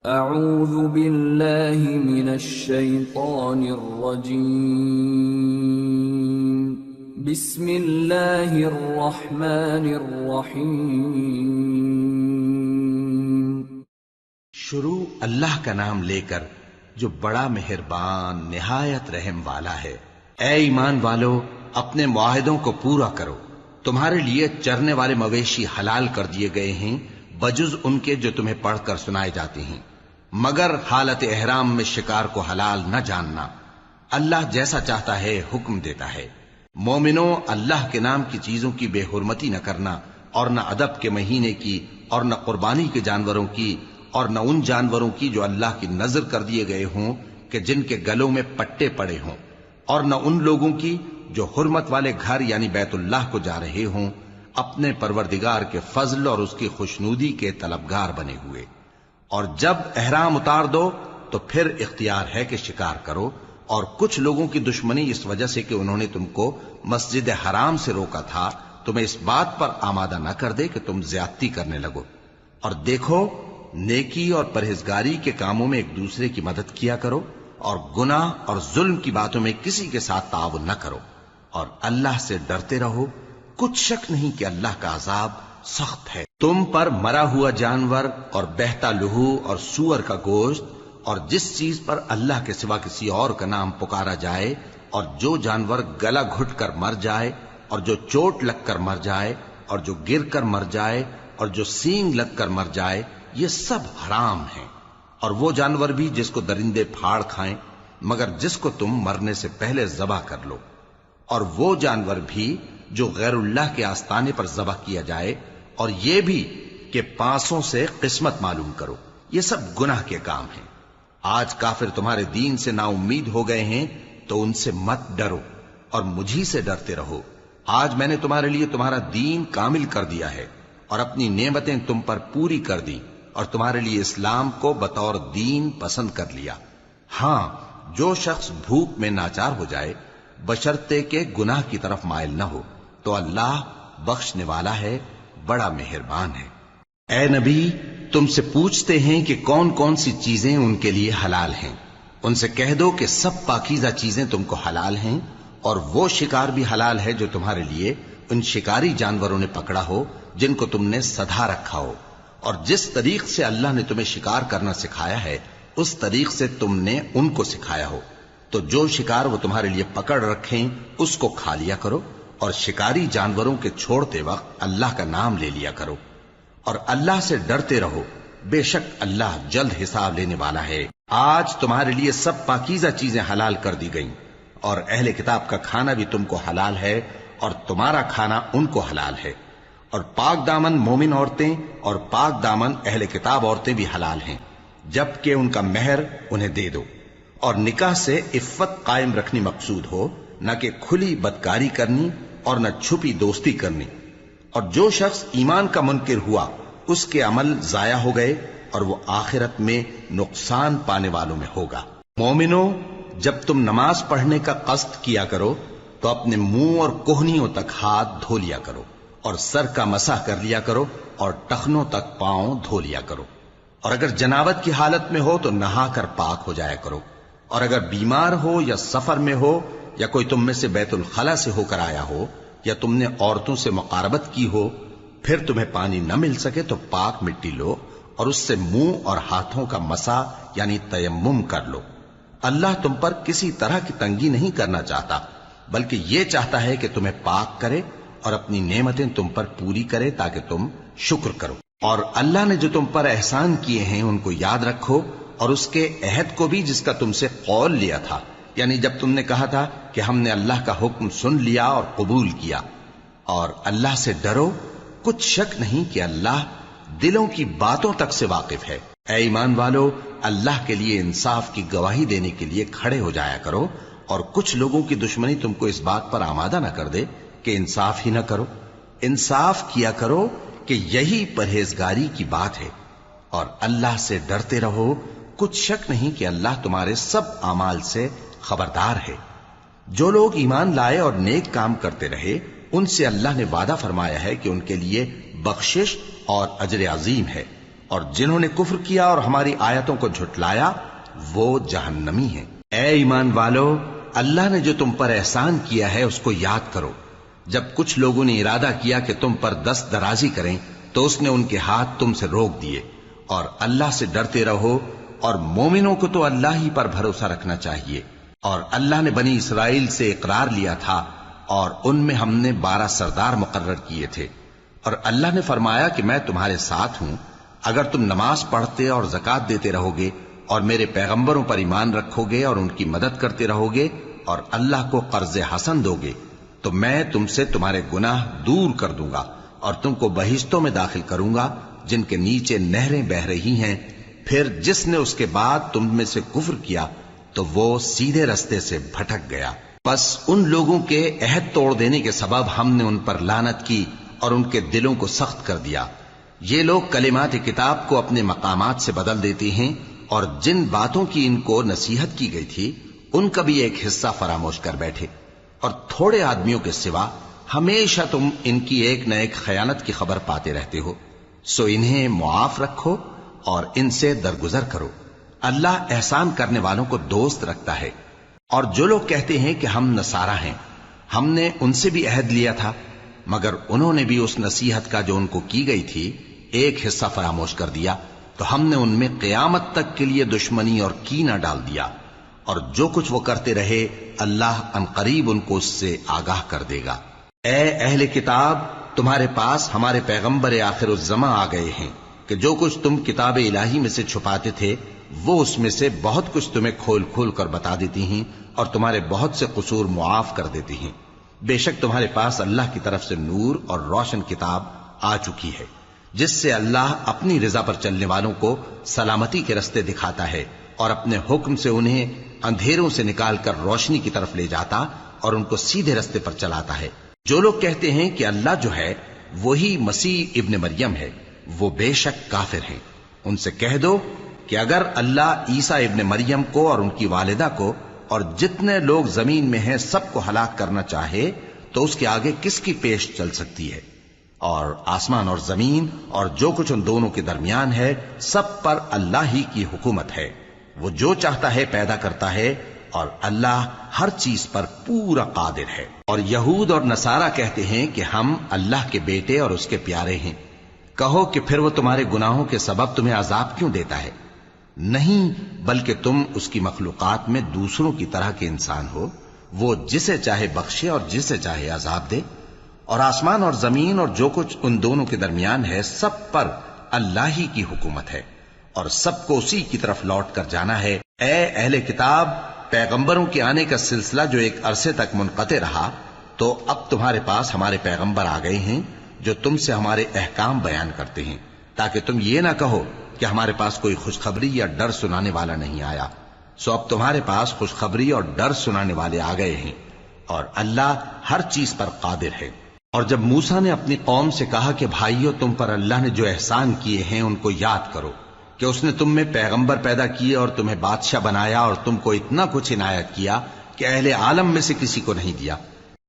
اعوذ باللہ من الشیطان الرجیم بسم اللہ الرحمن الرحیم شروع اللہ کا نام لے کر جو بڑا مہربان نہایت رحم والا ہے۔ اے ایمان والو، اپنے معاہدوں کو پورا کرو۔ تمہارے لیے چرنے والے مویشی حلال کر دیے گئے ہیں بجز ان کے جو تمہیں پڑھ کر سنائے جاتے ہیں، مگر حالت احرام میں شکار کو حلال نہ جاننا۔ اللہ جیسا چاہتا ہے حکم دیتا ہے۔ مومنو، اللہ کے نام کی چیزوں کی بے حرمتی نہ کرنا، اور نہ ادب کے مہینے کی، اور نہ قربانی کے جانوروں کی، اور نہ ان جانوروں کی جو اللہ کی نذر کر دیے گئے ہوں کہ جن کے گلوں میں پٹے پڑے ہوں، اور نہ ان لوگوں کی جو حرمت والے گھر یعنی بیت اللہ کو جا رہے ہوں، اپنے پروردگار کے فضل اور اس کی خوشنودی کے طلبگار بنے ہوئے۔ اور جب احرام اتار دو تو پھر اختیار ہے کہ شکار کرو، اور کچھ لوگوں کی دشمنی اس وجہ سے کہ انہوں نے تم کو مسجد حرام سے روکا تھا، تمہیں اس بات پر آمادہ نہ کر دے کہ تم زیادتی کرنے لگو۔ اور دیکھو، نیکی اور پرہیزگاری کے کاموں میں ایک دوسرے کی مدد کیا کرو، اور گناہ اور ظلم کی باتوں میں کسی کے ساتھ تعاون نہ کرو، اور اللہ سے ڈرتے رہو۔ کچھ شک نہیں کہ اللہ کا عذاب سخت ہے۔ تم پر مرا ہوا جانور اور بہتا لہو اور سور کا گوشت، اور جس چیز پر اللہ کے سوا کسی اور کا نام پکارا جائے، اور جو جانور گلا گھٹ کر مر جائے، اور جو چوٹ لگ کر مر جائے، اور جو گر کر مر جائے، اور جو سینگ لگ کر مر جائے، یہ سب حرام ہیں۔ اور وہ جانور بھی جس کو درندے پھاڑ کھائیں، مگر جس کو تم مرنے سے پہلے ذبح کر لو۔ اور وہ جانور بھی جو غیر اللہ کے آستانے پر ذبح کیا جائے، اور یہ بھی کہ پانسوں سے قسمت معلوم کرو، یہ سب گناہ کے کام ہیں۔ آج کافر تمہارے دین سے نا امید ہو گئے ہیں تو ان سے مت ڈرو، اور مجھی سے ڈرتے رہو۔ آج میں نے تمہارے لیے تمہارا دین کامل کر دیا ہے، اور اپنی نعمتیں تم پر پوری کر دی، اور تمہارے لیے اسلام کو بطور دین پسند کر لیا۔ ہاں، جو شخص بھوک میں ناچار ہو جائے بشرطے کہ گناہ کی طرف مائل نہ ہو تو اللہ بخشنے والا ہے، بڑا مہربان ہے۔ اے نبی، تم سے پوچھتے ہیں کہ کون کون سی چیزیں ان کے لیے حلال ہیں۔ ان سے کہہ دو کہ سب پاکیزہ چیزیں تم کو حلال ہیں، اور وہ شکار بھی حلال ہے جو تمہارے لیے ان شکاری جانوروں نے پکڑا ہو جن کو تم نے سدھا رکھا ہو، اور جس طریق سے اللہ نے تمہیں شکار کرنا سکھایا ہے اس طریق سے تم نے ان کو سکھایا ہو۔ تو جو شکار وہ تمہارے لیے پکڑ رکھیں اس کو کھا لیا کرو، اور شکاری جانوروں کے چھوڑتے وقت اللہ کا نام لے لیا کرو، اور اللہ سے ڈرتے رہو، بے شک اللہ جلد حساب لینے والا ہے۔ آج تمہارے لیے سب پاکیزہ چیزیں حلال کر دی گئیں، اور اہل کتاب کا کھانا بھی تم کو حلال ہے، اور تمہارا کھانا ان کو حلال ہے۔ اور پاک دامن مومن عورتیں اور پاک دامن اہل کتاب عورتیں بھی حلال ہیں، جبکہ ان کا مہر انہیں دے دو۔ اور نکاح سے عفت قائم رکھنی مقصود ہو، نہ کہ کھلی بدکاری کرنی اور نہ چھپی دوستی کرنی۔ اور جو شخص ایمان کا منکر ہوا اس کے عمل ضائع ہو گئے، اور وہ آخرت میں نقصان پانے والوں میں ہوگا۔ مومنو، جب تم نماز پڑھنے کا قصد کیا کرو تو اپنے منہ اور کوہنیوں تک ہاتھ دھو لیا کرو، اور سر کا مسح کر لیا کرو، اور ٹخنوں تک پاؤں دھو لیا کرو۔ اور اگر جنابت کی حالت میں ہو تو نہا کر پاک ہو جایا کرو۔ اور اگر بیمار ہو یا سفر میں ہو، یا کوئی تم میں سے بیت الخلا سے ہو کر آیا ہو، یا تم نے عورتوں سے مقاربت کی ہو، پھر تمہیں پانی نہ مل سکے تو پاک مٹی لو اور اس سے منہ اور ہاتھوں کا مسح یعنی تیمم کر لو۔ اللہ تم پر کسی طرح کی تنگی نہیں کرنا چاہتا، بلکہ یہ چاہتا ہے کہ تمہیں پاک کرے اور اپنی نعمتیں تم پر پوری کرے تاکہ تم شکر کرو۔ اور اللہ نے جو تم پر احسان کیے ہیں ان کو یاد رکھو، اور اس کے عہد کو بھی جس کا تم سے قول لیا تھا، یعنی جب تم نے کہا تھا کہ ہم نے اللہ کا حکم سن لیا اور قبول کیا۔ اور اللہ سے ڈرو، کچھ شک نہیں کہ اللہ دلوں کی باتوں تک سے واقف ہے۔ اے ایمان والو، اللہ کے لیے انصاف کی گواہی دینے کے لیے کھڑے ہو جایا کرو، اور کچھ لوگوں کی دشمنی تم کو اس بات پر آمادہ نہ کر دے کہ انصاف ہی نہ کرو۔ انصاف کیا کرو کہ یہی پرہیزگاری کی بات ہے، اور اللہ سے ڈرتے رہو، کچھ شک نہیں کہ اللہ تمہارے سب اعمال سے خبردار ہے۔ جو لوگ ایمان لائے اور نیک کام کرتے رہے ان سے اللہ نے وعدہ فرمایا ہے کہ ان کے لیے بخشش اور اجر عظیم ہے، اور جنہوں نے کفر کیا اور ہماری آیتوں کو جھٹلایا وہ جہنمی ہیں۔ اے ایمان والو، اللہ نے جو تم پر احسان کیا ہے اس کو یاد کرو۔ جب کچھ لوگوں نے ارادہ کیا کہ تم پر دست درازی کریں تو اس نے ان کے ہاتھ تم سے روک دیے، اور اللہ سے ڈرتے رہو، اور مومنوں کو تو اللہ ہی پر بھروسہ رکھنا چاہیے۔ اور اللہ نے بنی اسرائیل سے اقرار لیا تھا اور ان میں ہم نے 12 سردار مقرر کیے تھے، اور اللہ نے فرمایا کہ میں تمہارے ساتھ ہوں اگر تم نماز پڑھتے اور زکوٰۃ دیتے رہو گے اور میرے پیغمبروں پر ایمان رکھو گے اور ان کی مدد کرتے رہو گے اور اللہ کو قرض حسن دو گے تو میں تم سے تمہارے گناہ دور کر دوں گا اور تم کو بہشتوں میں داخل کروں گا جن کے نیچے نہریں بہ رہی ہیں۔ پھر جس نے اس کے بعد تم میں سے کفر کیا تو وہ سیدھے رستے سے بھٹک گیا۔ پس ان لوگوں کے عہد توڑ دینے کے سبب ہم نے ان پر لعنت کی اور ان کے دلوں کو سخت کر دیا۔ یہ لوگ کلمات کتاب کو اپنے مقامات سے بدل دیتے ہیں، اور جن باتوں کی ان کو نصیحت کی گئی تھی ان کا بھی ایک حصہ فراموش کر بیٹھے، اور تھوڑے آدمیوں کے سوا ہمیشہ تم ان کی ایک نہ ایک خیانت کی خبر پاتے رہتے ہو۔ سو انہیں معاف رکھو اور ان سے درگزر کرو۔ اللہ احسان کرنے والوں کو دوست رکھتا ہے۔ اور جو لوگ کہتے ہیں کہ ہم نصارہ ہیں، ہم نے ان سے بھی عہد لیا تھا، مگر انہوں نے بھی اس نصیحت کا جو ان کو کی گئی تھی ایک حصہ فراموش کر دیا، تو ہم نے ان میں قیامت تک کے لیے دشمنی اور کینہ ڈال دیا، اور جو کچھ وہ کرتے رہے اللہ عنقریب ان کو اس سے آگاہ کر دے گا۔ اے اہل کتاب، تمہارے پاس ہمارے پیغمبر آخر الزماں آ گئے ہیں کہ جو کچھ تم کتاب الہی میں سے چھپاتے تھے وہ اس میں سے بہت کچھ تمہیں کھول کھول کر بتا دیتی ہیں اور تمہارے بہت سے قصور معاف کر دیتی ہیں۔ بے شک تمہارے پاس اللہ کی طرف سے نور اور روشن کتاب آ چکی ہے جس سے اللہ اپنی رضا پر چلنے والوں کو سلامتی کے رستے دکھاتا ہے اور اپنے حکم سے انہیں اندھیروں سے نکال کر روشنی کی طرف لے جاتا اور ان کو سیدھے رستے پر چلاتا ہے۔ جو لوگ کہتے ہیں کہ اللہ جو ہے وہی مسیح ابن مریم ہے، وہ بے شک کافر ہیں۔ ان سے کہہ دو کہ اگر اللہ عیسیٰ ابن مریم کو اور ان کی والدہ کو اور جتنے لوگ زمین میں ہیں سب کو ہلاک کرنا چاہے تو اس کے آگے کس کی پیش چل سکتی ہے؟ اور آسمان اور زمین اور جو کچھ ان دونوں کے درمیان ہے سب پر اللہ ہی کی حکومت ہے۔ وہ جو چاہتا ہے پیدا کرتا ہے، اور اللہ ہر چیز پر پورا قادر ہے۔ اور یہود اور نصارہ کہتے ہیں کہ ہم اللہ کے بیٹے اور اس کے پیارے ہیں۔ کہو کہ پھر وہ تمہارے گناہوں کے سبب تمہیں عذاب کیوں دیتا ہے؟ نہیں، بلکہ تم اس کی مخلوقات میں دوسروں کی طرح کے انسان ہو، وہ جسے چاہے بخشے اور جسے چاہے عذاب دے۔ اور آسمان اور زمین اور جو کچھ ان دونوں کے درمیان ہے سب پر اللہ ہی کی حکومت ہے، اور سب کو اسی کی طرف لوٹ کر جانا ہے۔ اے اہل کتاب، پیغمبروں کے آنے کا سلسلہ جو ایک عرصے تک منقطع رہا، تو اب تمہارے پاس ہمارے پیغمبر آ گئے ہیں جو تم سے ہمارے احکام بیان کرتے ہیں، تاکہ تم یہ نہ کہو کہ ہمارے پاس کوئی خوشخبری یا ڈر سنانے والا نہیں آیا۔ سو اب تمہارے پاس خوشخبری اور ڈر سنانے والے آ گئے ہیں، اور اللہ ہر چیز پر قادر ہے۔ اور جب موسیٰ نے اپنی قوم سے کہا کہ بھائیو، تم پر اللہ نے جو احسان کیے ہیں ان کو یاد کرو، کہ اس نے تم میں پیغمبر پیدا کیے اور تمہیں بادشاہ بنایا اور تم کو اتنا کچھ عنایت کیا کہ اہل عالم میں سے کسی کو نہیں دیا۔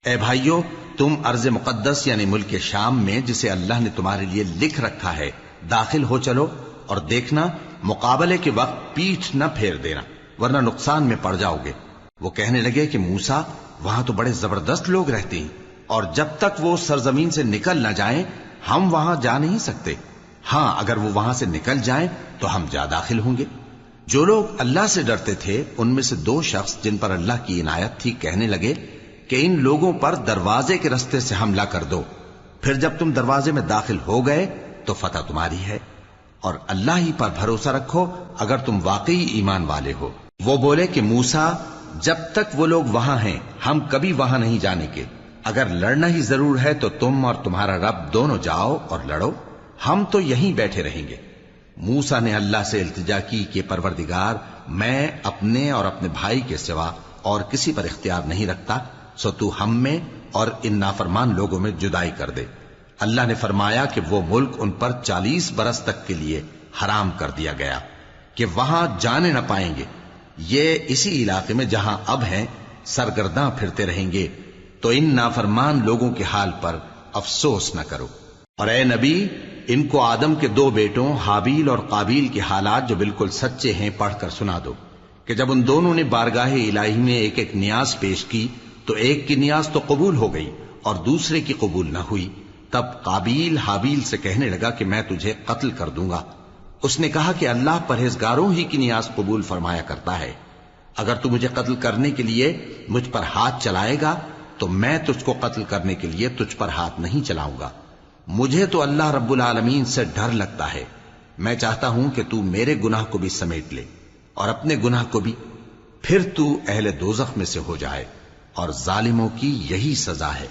اے بھائیو، تم ارض مقدس یعنی ملک شام میں جسے اللہ نے تمہارے لیے لکھ رکھا ہے داخل ہو چلو، اور دیکھنا مقابلے کے وقت پیٹھ نہ پھیر دینا ورنہ نقصان میں پڑ جاؤ گے۔ وہ کہنے لگے کہ موسیٰ، وہاں تو بڑے زبردست لوگ رہتے ہیں، اور جب تک وہ سرزمین سے نکل نہ جائیں ہم وہاں جا نہیں سکتے۔ ہاں، اگر وہ وہاں سے نکل جائیں تو ہم جا داخل ہوں گے۔ جو لوگ اللہ سے ڈرتے تھے ان میں سے 2 شخص جن پر اللہ کی عنایت تھی کہنے لگے کہ ان لوگوں پر دروازے کے رستے سے حملہ کر دو، پھر جب تم دروازے میں داخل ہو گئے تو فتح تمہاری ہے، اور اللہ ہی پر بھروسہ رکھو اگر تم واقعی ایمان والے ہو۔ وہ بولے کہ موسیٰ، جب تک وہ لوگ وہاں ہیں ہم کبھی وہاں نہیں جانے کے، اگر لڑنا ہی ضرور ہے تو تم اور تمہارا رب دونوں جاؤ اور لڑو، ہم تو یہیں بیٹھے رہیں گے۔ موسیٰ نے اللہ سے التجا کی کہ پروردگار، میں اپنے اور اپنے بھائی کے سوا اور کسی پر اختیار نہیں رکھتا، سو تو ہم میں اور ان نافرمان لوگوں میں جدائی کر دے۔ اللہ نے فرمایا کہ وہ ملک ان پر 40 برس تک کے لیے حرام کر دیا گیا کہ وہاں جانے نہ پائیں گے۔ یہ اسی علاقے میں جہاں اب ہیں سرگرداں پھرتے رہیں گے، تو ان نافرمان لوگوں کے حال پر افسوس نہ کرو۔ اور اے نبی، ان کو آدم کے 2 بیٹوں حابیل اور قابیل کے حالات جو بالکل سچے ہیں پڑھ کر سنا دو کہ جب ان دونوں نے بارگاہ الہی میں ایک ایک نیاز پیش کی تو ایک کی نیاز تو قبول ہو گئی اور دوسرے کی قبول نہ ہوئی. تب قابیل حابیل سے کہنے لگا کہ میں تجھے قتل کر دوں گا. اس نے کہا کہ اللہ پرہیزگاروں ہی کی نیاز قبول فرمایا کرتا ہے. اگر تو مجھے قتل کرنے کے لیے مجھ پر ہاتھ چلائے گا تو میں تجھ کو قتل کرنے کے لیے تجھ پر ہاتھ نہیں چلاؤں گا. مجھے تو اللہ رب العالمین سے ڈر لگتا ہے. میں چاہتا ہوں کہ تو میرے گناہ کو بھی سمیٹ لے اور اپنے گناہ کو بھی، پھر تو اہل دوزخ میں سے ہو جائے، اور ظالموں کی یہی سزا ہے.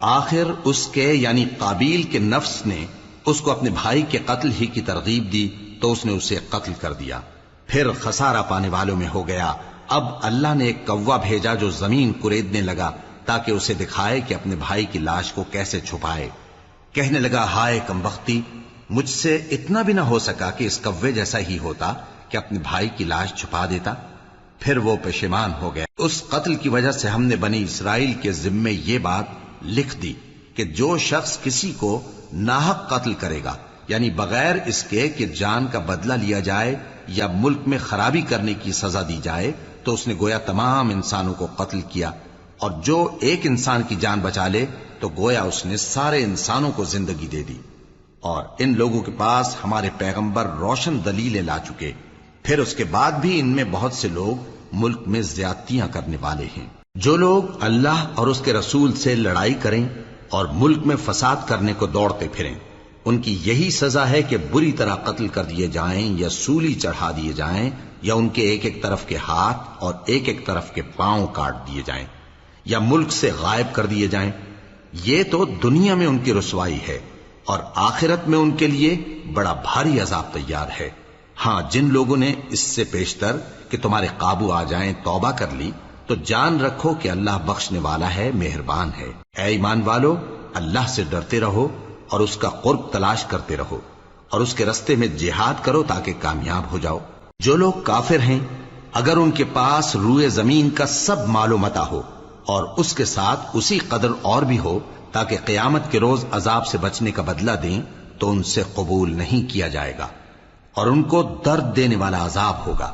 آخر اس کے یعنی قابیل کے نفس نے اس کو اپنے بھائی کے قتل ہی کی ترغیب دی تو اس نے اسے قتل کر دیا. پھر خسارہ پانے والوں میں ہو گیا. اب اللہ نے ایک کوا بھیجا جو زمین کریدنے لگا تاکہ اسے دکھائے کہ اپنے بھائی کی لاش کو کیسے چھپائے. کہنے لگا ہائے کمبختی، مجھ سے اتنا بھی نہ ہو سکا کہ اس کوے جیسا ہی ہوتا کہ اپنے بھائی کی لاش چھپا دیتا. پھر وہ پشیمان ہو گیا. اس قتل کی وجہ سے ہم نے بنی اسرائیل کے ذمے یہ بات لکھ دی کہ جو شخص کسی کو ناحق قتل کرے گا، یعنی بغیر اس کے کہ جان کا بدلہ لیا جائے یا ملک میں خرابی کرنے کی سزا دی جائے، تو اس نے گویا تمام انسانوں کو قتل کیا. اور جو ایک انسان کی جان بچا لے تو گویا اس نے سارے انسانوں کو زندگی دے دی. اور ان لوگوں کے پاس ہمارے پیغمبر روشن دلیلیں لا چکے، پھر اس کے بعد بھی ان میں بہت سے لوگ ملک میں زیادتیاں کرنے والے ہیں. جو لوگ اللہ اور اس کے رسول سے لڑائی کریں اور ملک میں فساد کرنے کو دوڑتے پھریں، ان کی یہی سزا ہے کہ بری طرح قتل کر دیے جائیں یا سولی چڑھا دیے جائیں یا ان کے ایک ایک طرف کے ہاتھ اور ایک ایک طرف کے پاؤں کاٹ دیے جائیں یا ملک سے غائب کر دیے جائیں. یہ تو دنیا میں ان کی رسوائی ہے اور آخرت میں ان کے لیے بڑا بھاری عذاب تیار ہے. ہاں، جن لوگوں نے اس سے پیشتر کہ تمہارے قابو آ جائیں توبہ کر لی تو جان رکھو کہ اللہ بخشنے والا ہے، مہربان ہے. اے ایمان والو، اللہ سے ڈرتے رہو اور اس کا قرب تلاش کرتے رہو اور اس کے رستے میں جہاد کرو تاکہ کامیاب ہو جاؤ. جو لوگ کافر ہیں اگر ان کے پاس روئے زمین کا سب مال و متاع ہو اور اس کے ساتھ اسی قدر اور بھی ہو تاکہ قیامت کے روز عذاب سے بچنے کا بدلہ دیں تو ان سے قبول نہیں کیا جائے گا اور ان کو درد دینے والا عذاب ہوگا.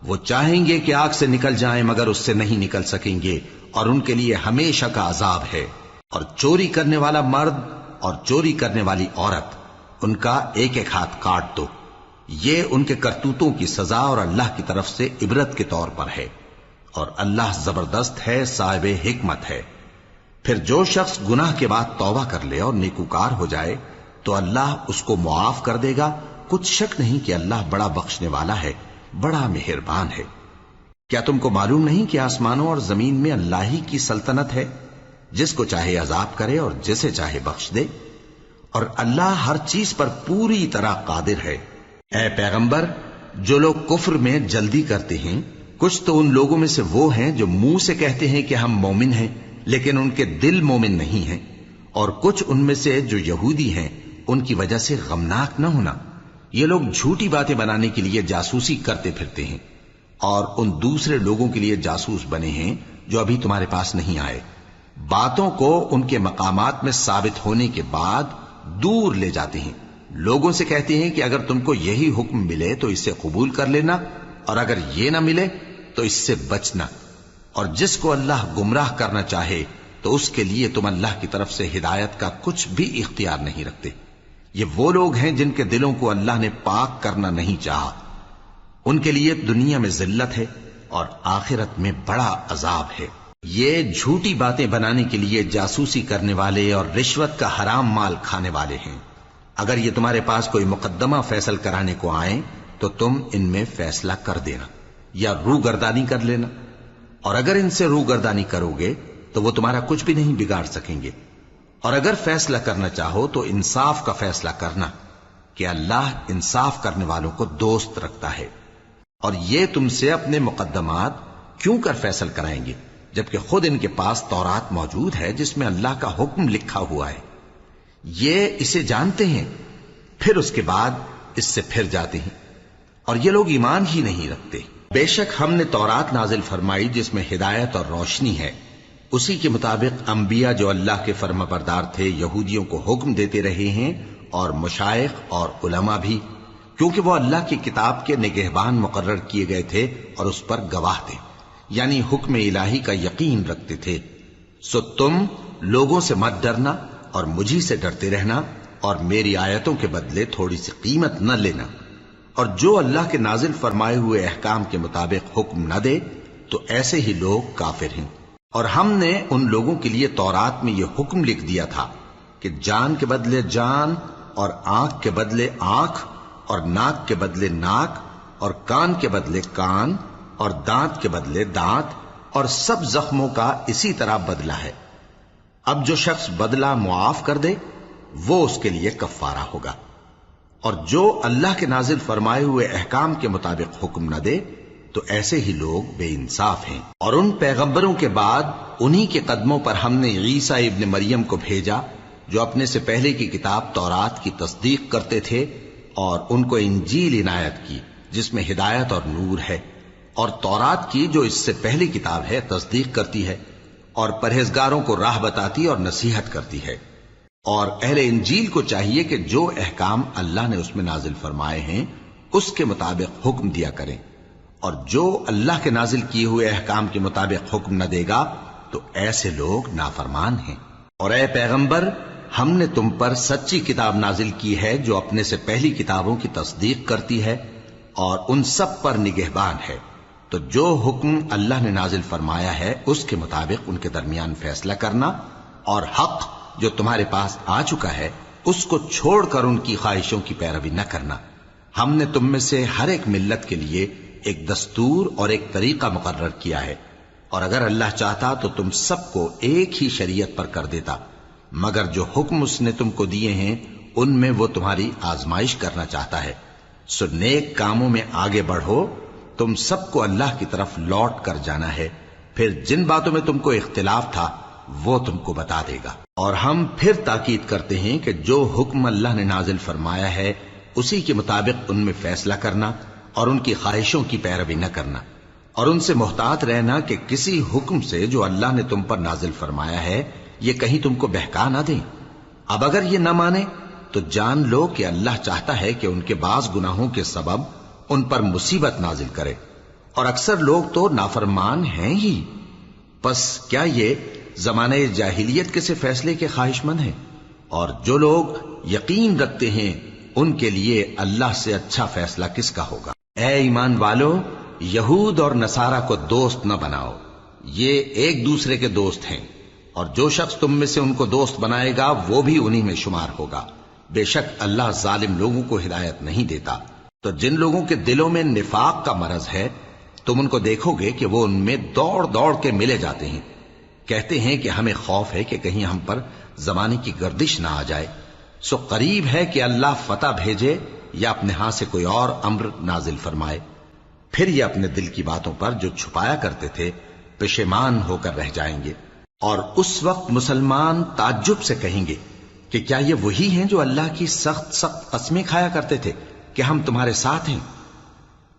وہ چاہیں گے کہ آگ سے نکل جائیں مگر اس سے نہیں نکل سکیں گے اور ان کے لیے ہمیشہ کا عذاب ہے. اور چوری کرنے والا مرد اور چوری کرنے والی عورت، ان کا ایک ایک ہاتھ کاٹ دو. یہ ان کے کرتوتوں کی سزا اور اللہ کی طرف سے عبرت کے طور پر ہے، اور اللہ زبردست ہے، صاحب حکمت ہے. پھر جو شخص گناہ کے بعد توبہ کر لے اور نیکوکار ہو جائے تو اللہ اس کو معاف کر دے گا. کچھ شک نہیں کہ اللہ بڑا بخشنے والا ہے، بڑا مہربان ہے. کیا تم کو معلوم نہیں کہ آسمانوں اور زمین میں اللہ ہی کی سلطنت ہے، جس کو چاہے عذاب کرے اور جسے چاہے بخش دے، اور اللہ ہر چیز پر پوری طرح قادر ہے. اے پیغمبر، جو لوگ کفر میں جلدی کرتے ہیں، کچھ تو ان لوگوں میں سے وہ ہیں جو منہ سے کہتے ہیں کہ ہم مومن ہیں لیکن ان کے دل مومن نہیں ہیں، اور کچھ ان میں سے جو یہودی ہیں ان کی وجہ سے غمناک نہ ہونا. یہ لوگ جھوٹی باتیں بنانے کے لیے جاسوسی کرتے پھرتے ہیں اور ان دوسرے لوگوں کے لیے جاسوس بنے ہیں جو ابھی تمہارے پاس نہیں آئے. باتوں کو ان کے مقامات میں ثابت ہونے کے بعد دور لے جاتے ہیں. لوگوں سے کہتے ہیں کہ اگر تم کو یہی حکم ملے تو اسے قبول کر لینا، اور اگر یہ نہ ملے تو اس سے بچنا. اور جس کو اللہ گمراہ کرنا چاہے تو اس کے لیے تم اللہ کی طرف سے ہدایت کا کچھ بھی اختیار نہیں رکھتے. یہ وہ لوگ ہیں جن کے دلوں کو اللہ نے پاک کرنا نہیں چاہا. ان کے لیے دنیا میں ذلت ہے اور آخرت میں بڑا عذاب ہے. یہ جھوٹی باتیں بنانے کے لیے جاسوسی کرنے والے اور رشوت کا حرام مال کھانے والے ہیں. اگر یہ تمہارے پاس کوئی مقدمہ فیصل کرانے کو آئیں تو تم ان میں فیصلہ کر دینا یا روگردانی کر لینا، اور اگر ان سے روگردانی کرو گے تو وہ تمہارا کچھ بھی نہیں بگاڑ سکیں گے. اور اگر فیصلہ کرنا چاہو تو انصاف کا فیصلہ کرنا کہ اللہ انصاف کرنے والوں کو دوست رکھتا ہے. اور یہ تم سے اپنے مقدمات کیوں کر فیصل کرائیں گے جبکہ خود ان کے پاس تورات موجود ہے جس میں اللہ کا حکم لکھا ہوا ہے. یہ اسے جانتے ہیں پھر اس کے بعد اس سے پھر جاتے ہیں، اور یہ لوگ ایمان ہی نہیں رکھتے. بے شک ہم نے تورات نازل فرمائی جس میں ہدایت اور روشنی ہے. اسی کے مطابق انبیاء جو اللہ کے فرما بردار تھے یہودیوں کو حکم دیتے رہے ہیں اور مشائخ اور علماء بھی، کیونکہ وہ اللہ کی کتاب کے نگہبان مقرر کیے گئے تھے اور اس پر گواہ تھے، یعنی حکم الہی کا یقین رکھتے تھے۔ سو تم لوگوں سے مت ڈرنا اور مجھی سے ڈرتے رہنا، اور میری آیتوں کے بدلے تھوڑی سی قیمت نہ لینا، اور جو اللہ کے نازل فرمائے ہوئے احکام کے مطابق حکم نہ دے تو ایسے ہی لوگ کافر ہیں۔ اور ہم نے ان لوگوں کے لیے تورات میں یہ حکم لکھ دیا تھا کہ جان کے بدلے جان، اور آنکھ کے بدلے آنکھ، اور ناک کے بدلے ناک، اور کان کے بدلے کان، اور دانت کے بدلے دانت، اور سب زخموں کا اسی طرح بدلہ ہے۔ اب جو شخص بدلہ معاف کر دے وہ اس کے لیے کفارہ ہوگا، اور جو اللہ کے نازل فرمائے ہوئے احکام کے مطابق حکم نہ دے تو ایسے ہی لوگ بے انصاف ہیں۔ اور ان پیغمبروں کے بعد انہی کے قدموں پر ہم نے عیسیٰ ابن مریم کو بھیجا، جو اپنے سے پہلے کی کتاب تورات کی تصدیق کرتے تھے، اور ان کو انجیل عنایت کی جس میں ہدایت اور نور ہے، اور تورات کی جو اس سے پہلی کتاب ہے تصدیق کرتی ہے، اور پرہیزگاروں کو راہ بتاتی اور نصیحت کرتی ہے۔ اور اہل انجیل کو چاہیے کہ جو احکام اللہ نے اس میں نازل فرمائے ہیں اس کے مطابق حکم دیا کریں، اور جو اللہ کے نازل کیے ہوئے احکام کے مطابق حکم نہ دے گا تو ایسے لوگ نافرمان ہیں۔ اور اے پیغمبر، ہم نے تم پر سچی کتاب نازل کی ہے جو اپنے سے پہلی کتابوں کی تصدیق کرتی ہے اور ان سب پر نگہبان ہے، تو جو حکم اللہ نے نازل فرمایا ہے اس کے مطابق ان کے درمیان فیصلہ کرنا، اور حق جو تمہارے پاس آ چکا ہے اس کو چھوڑ کر ان کی خواہشوں کی پیروی نہ کرنا۔ ہم نے تم میں سے ہر ایک ملت کے لیے ایک دستور اور ایک طریقہ مقرر کیا ہے، اور اگر اللہ چاہتا تو تم سب کو ایک ہی شریعت پر کر دیتا، مگر جو حکم اس نے تم کو دیے ہیں ان میں وہ تمہاری آزمائش کرنا چاہتا ہے۔ سو نیک کاموں میں آگے بڑھو، تم سب کو اللہ کی طرف لوٹ کر جانا ہے، پھر جن باتوں میں تم کو اختلاف تھا وہ تم کو بتا دے گا۔ اور ہم پھر تاکید کرتے ہیں کہ جو حکم اللہ نے نازل فرمایا ہے اسی کے مطابق ان میں فیصلہ کرنا، اور ان کی خواہشوں کی پیروی نہ کرنا، اور ان سے محتاط رہنا کہ کسی حکم سے جو اللہ نے تم پر نازل فرمایا ہے یہ کہیں تم کو بہکا نہ دیں۔ اب اگر یہ نہ مانے تو جان لو کہ اللہ چاہتا ہے کہ ان کے بعض گناہوں کے سبب ان پر مصیبت نازل کرے، اور اکثر لوگ تو نافرمان ہیں ہی۔ پس کیا یہ زمانہ جاہلیت کے سے فیصلے کے خواہش مند ہیں؟ اور جو لوگ یقین رکھتے ہیں ان کے لیے اللہ سے اچھا فیصلہ کس کا ہوگا؟ اے ایمان والو، یہود اور نصارہ کو دوست نہ بناؤ، یہ ایک دوسرے کے دوست ہیں، اور جو شخص تم میں سے ان کو دوست بنائے گا وہ بھی انہی میں شمار ہوگا۔ بے شک اللہ ظالم لوگوں کو ہدایت نہیں دیتا۔ تو جن لوگوں کے دلوں میں نفاق کا مرض ہے تم ان کو دیکھو گے کہ وہ ان میں دوڑ دوڑ کے ملے جاتے ہیں، کہتے ہیں کہ ہمیں خوف ہے کہ کہیں ہم پر زمانے کی گردش نہ آ جائے۔ سو قریب ہے کہ اللہ فتح بھیجے یا اپنے ہاں سے کوئی اور امر نازل فرمائے، پھر یہ اپنے دل کی باتوں پر جو چھپایا کرتے تھے پشیمان ہو کر رہ جائیں گے۔ اور اس وقت مسلمان تعجب سے کہیں گے کہ کیا یہ وہی ہیں جو اللہ کی سخت سخت قسمیں کھایا کرتے تھے کہ ہم تمہارے ساتھ ہیں؟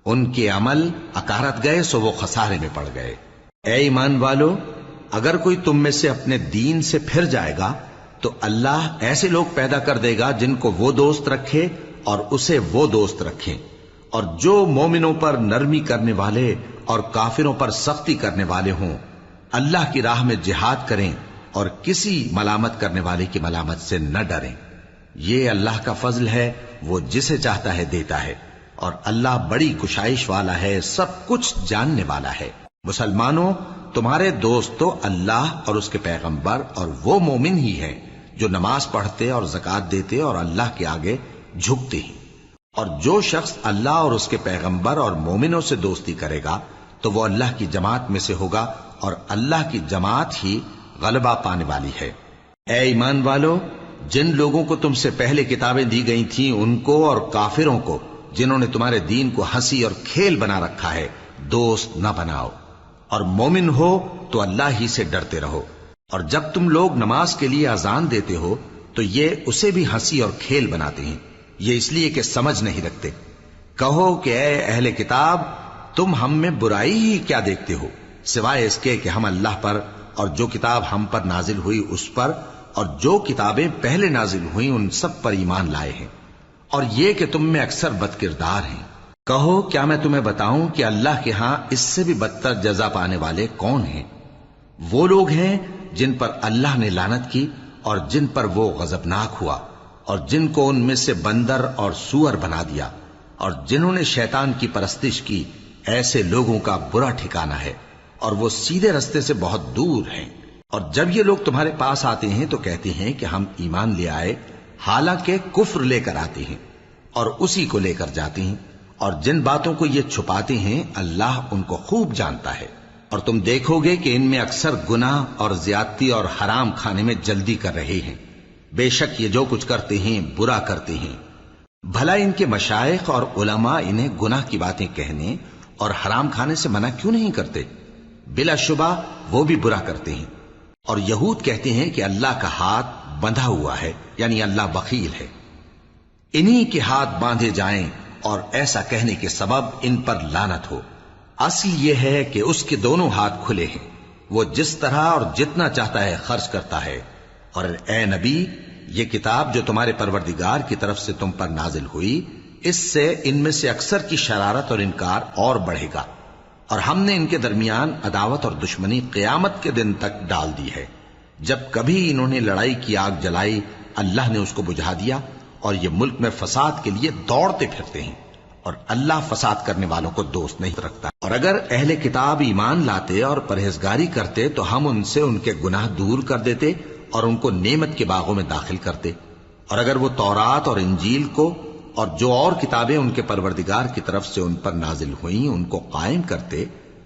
ان کے عمل اکارت گئے سو وہ خسارے میں پڑ گئے۔ اے ایمان والو، اگر کوئی تم میں سے اپنے دین سے پھر جائے گا تو اللہ ایسے لوگ پیدا کر دے گا جن کو وہ دوست رکھے اور اسے وہ دوست رکھیں، اور جو مومنوں پر نرمی کرنے والے اور کافروں پر سختی کرنے والے ہوں، اللہ کی راہ میں جہاد کریں اور کسی ملامت کرنے والے کی ملامت سے نہ ڈریں۔ یہ اللہ کا فضل ہے، وہ جسے چاہتا ہے دیتا ہے، اور اللہ بڑی کشائش والا ہے، سب کچھ جاننے والا ہے۔ مسلمانوں، تمہارے دوست تو اللہ اور اس کے پیغمبر اور وہ مومن ہی ہیں جو نماز پڑھتے اور زکوٰۃ دیتے اور اللہ کے آگے جھکتے ہیں۔ اور جو شخص اللہ اور اس کے پیغمبر اور مومنوں سے دوستی کرے گا تو وہ اللہ کی جماعت میں سے ہوگا، اور اللہ کی جماعت ہی غلبہ پانے والی ہے۔ اے ایمان والو، جن لوگوں کو تم سے پہلے کتابیں دی گئی تھیں ان کو اور کافروں کو جنہوں نے تمہارے دین کو ہنسی اور کھیل بنا رکھا ہے دوست نہ بناؤ، اور مومن ہو تو اللہ ہی سے ڈرتے رہو۔ اور جب تم لوگ نماز کے لیے اذان دیتے ہو تو یہ اسے بھی ہنسی اور کھیل بناتے ہیں، یہ اس لیے کہ سمجھ نہیں رکھتے۔ کہو کہ اے اہل کتاب، تم ہم میں برائی ہی کیا دیکھتے ہو، سوائے اس کے کہ ہم اللہ پر اور جو کتاب ہم پر نازل ہوئی اس پر اور جو کتابیں پہلے نازل ہوئیں ان سب پر ایمان لائے ہیں، اور یہ کہ تم میں اکثر بد کردار ہیں۔ کہو کیا میں تمہیں بتاؤں کہ اللہ کے ہاں اس سے بھی بدتر جزا پانے والے کون ہیں؟ وہ لوگ ہیں جن پر اللہ نے لعنت کی اور جن پر وہ غضبناک ہوا، اور جن کو ان میں سے بندر اور سور بنا دیا، اور جنہوں نے شیطان کی پرستش کی، ایسے لوگوں کا برا ٹھکانہ ہے، اور وہ سیدھے رستے سے بہت دور ہیں۔ اور جب یہ لوگ تمہارے پاس آتے ہیں تو کہتے ہیں کہ ہم ایمان لے آئے، حالانکہ کفر لے کر آتے ہیں اور اسی کو لے کر جاتے ہیں، اور جن باتوں کو یہ چھپاتے ہیں اللہ ان کو خوب جانتا ہے۔ اور تم دیکھو گے کہ ان میں اکثر گناہ اور زیادتی اور حرام کھانے میں جلدی کر رہے ہیں، بے شک یہ جو کچھ کرتے ہیں برا کرتے ہیں۔ بھلا ان کے مشائخ اور علماء انہیں گناہ کی باتیں کہنے اور حرام کھانے سے منع کیوں نہیں کرتے؟ بلا شبہ وہ بھی برا کرتے ہیں۔ اور یہود کہتے ہیں کہ اللہ کا ہاتھ بندھا ہوا ہے، یعنی اللہ بخیل ہے، انہی کے ہاتھ باندھے جائیں، اور ایسا کہنے کے سبب ان پر لعنت ہو۔ اصل یہ ہے کہ اس کے دونوں ہاتھ کھلے ہیں، وہ جس طرح اور جتنا چاہتا ہے خرچ کرتا ہے۔ اور اے نبی، یہ کتاب جو تمہارے پروردگار کی طرف سے تم پر نازل ہوئی، اس سے ان میں سے اکثر کی شرارت اور انکار اور بڑھے گا، اور ہم نے ان کے درمیان عداوت اور دشمنی قیامت کے دن تک ڈال دی ہے۔ جب کبھی انہوں نے لڑائی کی آگ جلائی، اللہ نے اس کو بجھا دیا، اور یہ ملک میں فساد کے لیے دوڑتے پھرتے ہیں، اور اللہ فساد کرنے والوں کو دوست نہیں رکھتا۔ اور اگر اہل کتاب ایمان لاتے اور پرہیزگاری کرتے تو ہم ان سے ان کے گناہ دور کر دیتے اور ان کو نعمت کے باغوں میں داخل کرتے۔ اور اگر وہ تورات اور انجیل کو اور جو اور کتابیں ان کے پروردگار کی طرف سے ان پر نازل ہوئیں ان کو قائم کرتے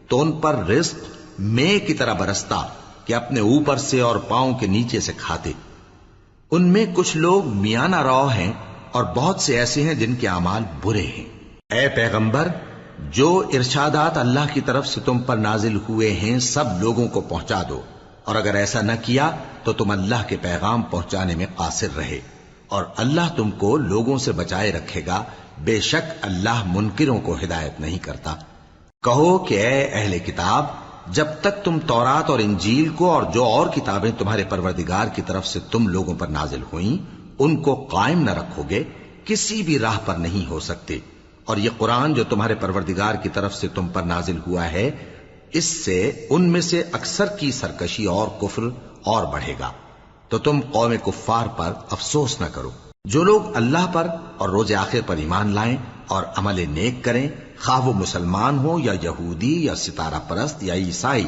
تو ان پر رزق مے کی طرح برستا کہ اپنے اوپر سے اور پاؤں کے نیچے سے کھاتے۔ ان میں کچھ لوگ میانہ رو ہیں اور بہت سے ایسے ہیں جن کے اعمال برے ہیں۔ اے پیغمبر، جو ارشادات اللہ کی طرف سے تم پر نازل ہوئے ہیں سب لوگوں کو پہنچا دو، اور اگر ایسا نہ کیا تو تم اللہ کے پیغام پہنچانے میں قاصر رہے، اور اللہ تم کو لوگوں سے بچائے رکھے گا، بے شک اللہ منکروں کو ہدایت نہیں کرتا۔ کہو کہ اے اہل کتاب، جب تک تم تورات اور انجیل کو اور جو اور کتابیں تمہارے پروردگار کی طرف سے تم لوگوں پر نازل ہوئیں ان کو قائم نہ رکھو گے، کسی بھی راہ پر نہیں ہو سکتے۔ اور یہ قرآن جو تمہارے پروردگار کی طرف سے تم پر نازل ہوا ہے، اس سے ان میں سے اکثر کی سرکشی اور کفر اور بڑھے گا، تو تم قوم کفار پر افسوس نہ کرو۔ جو لوگ اللہ پر اور روز آخر پر ایمان لائیں اور عمل نیک کریں، خواہ وہ مسلمان ہو یا یہودی یا ستارہ پرست یا عیسائی،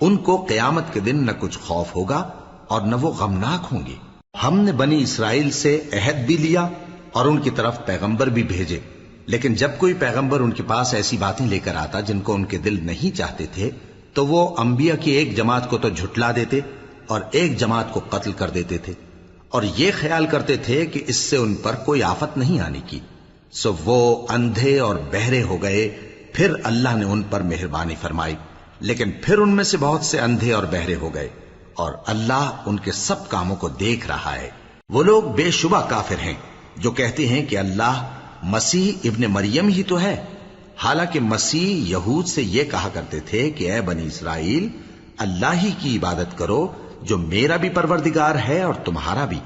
ان کو قیامت کے دن نہ کچھ خوف ہوگا اور نہ وہ غمناک ہوں گے۔ ہم نے بنی اسرائیل سے عہد بھی لیا اور ان کی طرف پیغمبر بھی بھیجے، لیکن جب کوئی پیغمبر ان کے پاس ایسی باتیں لے کر آتا جن کو ان کے دل نہیں چاہتے تھے تو وہ انبیاء کی ایک جماعت کو تو جھٹلا دیتے اور ایک جماعت کو قتل کر دیتے تھے، اور یہ خیال کرتے تھے کہ اس سے ان پر کوئی آفت نہیں آنے کی، سو وہ اندھے اور بہرے ہو گئے۔ پھر اللہ نے ان پر مہربانی فرمائی، لیکن پھر ان میں سے بہت سے اندھے اور بہرے ہو گئے، اور اللہ ان کے سب کاموں کو دیکھ رہا ہے۔ وہ لوگ بے شبہ کافر ہیں جو کہتے ہیں کہ اللہ مسیح ابن مریم ہی تو ہے، حالانکہ مسیح یہود سے یہ کہا کرتے تھے کہ اے بنی اسرائیل، اللہ ہی کی عبادت کرو جو میرا بھی پروردگار ہے اور تمہارا بھی،